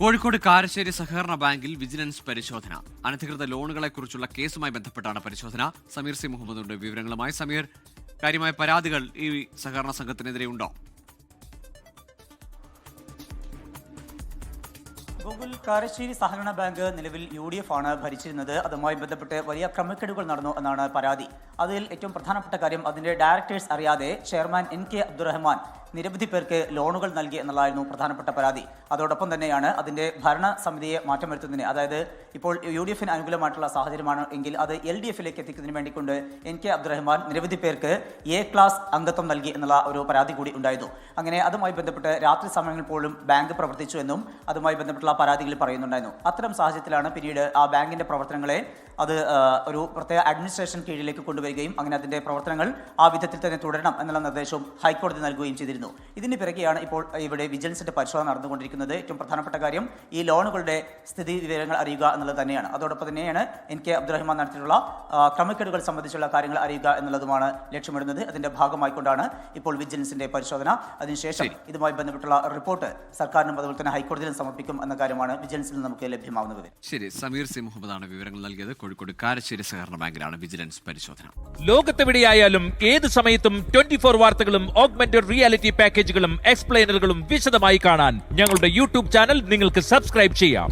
കോഴിക്കോട് കാരശ്ശേരി സഹകരണ ബാങ്കിൽ വിജിലൻസ് പരിശോധന. അനധികൃത ലോണുകളെക്കുറിച്ചുള്ള കേസുമായി ബന്ധപ്പെട്ടാണ് പരിശോധന. സമീർ സി മുഹമ്മദുണ്ട് വിവരങ്ങളുമായി. സമീർ, കാര്യമായ പരാതികൾ ഈ സഹകരണ സംഘത്തിനെതിരെ ഉണ്ടോ? ഗൂഗിൾ കാരശ്ശേരി സഹകരണ ബാങ്ക് നിലവിൽ UDF ആണ് ഭരിച്ചിരുന്നത്. അതുമായി ബന്ധപ്പെട്ട് വലിയ ക്രമക്കേടുകൾ നടന്നു എന്നാണ് പരാതി. അതിൽ ഏറ്റവും പ്രധാനപ്പെട്ട കാര്യം, അതിന്റെ ഡയറക്ടേഴ്സ് അറിയാതെ ചെയർമാൻ NK അബ്ദുറഹ്മാൻ നിരവധി പേർക്ക് ലോണുകൾ നൽകി എന്നുള്ളതായിരുന്നു പ്രധാനപ്പെട്ട പരാതി. അതോടൊപ്പം തന്നെയാണ് അതിന്റെ ഭരണസമിതിയെ മാറ്റം വരുത്തുന്നതിന്, അതായത് ഇപ്പോൾ UDFന് അനുകൂലമായിട്ടുള്ള സാഹചര്യമാണ് എങ്കിൽ അത് LDFിലേക്ക് എത്തിക്കുന്നതിന് വേണ്ടിക്കൊണ്ട് NK അബ്ദുറഹ്മാൻ നിരവധി പേർക്ക് A ക്ലാസ് അംഗത്വം നൽകി എന്നുള്ള ഒരു പരാതി കൂടി ഉണ്ടായിരുന്നു. അങ്ങനെ അതുമായി ബന്ധപ്പെട്ട് രാത്രി സമയങ്ങളിൽ പോലും ബാങ്ക് പ്രവർത്തിച്ചു എന്നും അതുമായി ബന്ധപ്പെട്ടുള്ള പരാതികൾ പറയുന്നുണ്ടായിരുന്നു. അത്തരം സാഹചര്യത്തിലാണ് പിന്നീട് ആ ബാങ്കിന്റെ പ്രവർത്തനങ്ങളെ അത് ഒരു പ്രത്യേക അഡ്മിനിസ്ട്രേഷൻ കീഴിലേക്ക് കൊണ്ടുവരികയും അങ്ങനെ അതിന്റെ പ്രവർത്തനങ്ങൾ ആ വിധത്തിൽ തന്നെ തുടരണം എന്നുള്ള നിർദ്ദേശവും ഹൈക്കോടതി നൽകുകയും ചെയ്തിരുന്നു. ഇതിന് പിറകെയാണ് ഇപ്പോൾ ഇവിടെ വിജിലൻസിന്റെ പരിശോധന നടന്നുകൊണ്ടിരിക്കുന്നത്. ഏറ്റവും പ്രധാനപ്പെട്ട കാര്യം ഈ ലോണുകളുടെ സ്ഥിതി വിവരങ്ങൾ അറിയുക എന്നുള്ളത് തന്നെയാണ്. അതോടൊപ്പം തന്നെയാണ് NK അബ്ദുറഹ്മാൻ നടത്തിയിട്ടുള്ള ക്രമക്കേടുകൾ സംബന്ധിച്ചുള്ള കാര്യങ്ങൾ അറിയുക എന്നുള്ളതുമാണ് ലക്ഷ്യമിടുന്നത്. അതിന്റെ ഭാഗമായിക്കൊണ്ടാണ് ഇപ്പോൾ വിജിലൻസിന്റെ പരിശോധന. അതിനുശേഷം ഇതുമായി ബന്ധപ്പെട്ടുള്ള റിപ്പോർട്ട് സർക്കാരിനും അതുപോലെ തന്നെ ഹൈക്കോടതിയിലും സമർപ്പിക്കും എന്ന കാര്യമാണ് വിജിലൻസിൽ നിന്ന് നമുക്ക് ലഭ്യമാകുന്നത്. ശരി, സമീർ സി മുഹമ്മദാണ് വിവരങ്ങൾ നൽകിയത്. കോഴിക്കോട് കാരശ്ശേരി സഹകരണ ബാങ്കിലാണ് വിജിലൻസ് പരിശോധന. ലോകത്തെവിടെയായാലും ഏത് സമയത്തും 24 വാർത്തകളും ഓഗ്മെന്റഡ് റിയാലിറ്റി പാക്കേജുകളും എക്സ്പ്ലെയിനറുകളും വിശദമായി കാണാൻ ഞങ്ങളുടെ YouTube ചാനൽ നിങ്ങൾക്ക് സബ്സ്ക്രൈബ് ചെയ്യാം.